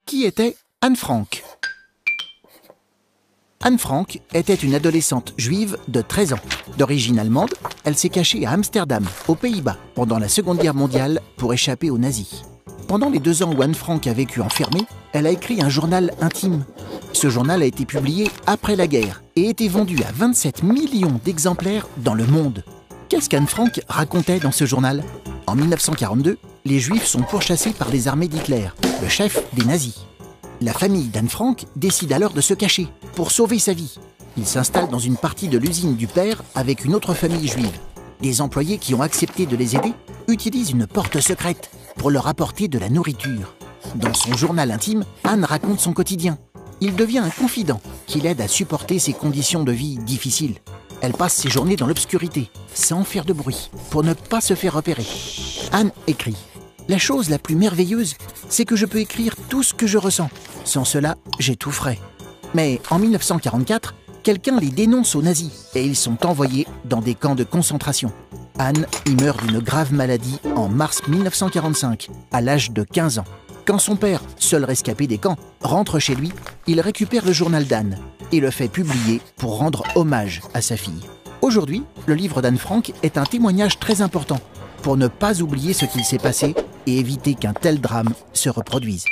Qui était Anne Frank? Anne Frank était une adolescente juive de 13 ans. D'origine allemande, elle s'est cachée à Amsterdam, aux Pays-Bas, pendant la Seconde Guerre mondiale pour échapper aux nazis. Pendant les 2 ans où Anne Frank a vécu enfermée, elle a écrit un journal intime. Ce journal a été publié après la guerre et été vendu à 27 millions d'exemplaires dans le monde. Qu'est-ce qu'Anne Frank racontait dans ce journal? En 1942, les Juifs sont pourchassés par les armées d'Hitler, le chef des nazis. La famille d'Anne Frank décide alors de se cacher pour sauver sa vie. Ils s'installent dans une partie de l'usine du père avec une autre famille juive. Les employés qui ont accepté de les aider utilisent une porte secrète pour leur apporter de la nourriture. Dans son journal intime, Anne raconte son quotidien. Il devient un confident qui l'aide à supporter ses conditions de vie difficiles. Elle passe ses journées dans l'obscurité, sans faire de bruit, pour ne pas se faire repérer. Anne écrit: « La chose la plus merveilleuse, c'est que je peux écrire tout ce que je ressens. Sans cela, j'étoufferais. » Mais en 1944, quelqu'un les dénonce aux nazis et ils sont envoyés dans des camps de concentration. Anne y meurt d'une grave maladie en mars 1945, à l'âge de 15 ans. Quand son père, seul rescapé des camps, rentre chez lui, il récupère le journal d'Anne et le fait publier pour rendre hommage à sa fille. Aujourd'hui, le livre d'Anne Frank est un témoignage très important pour ne pas oublier ce qu'il s'est passé et éviter qu'un tel drame se reproduise.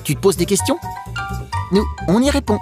Tu te poses des questions? Nous, on y répond.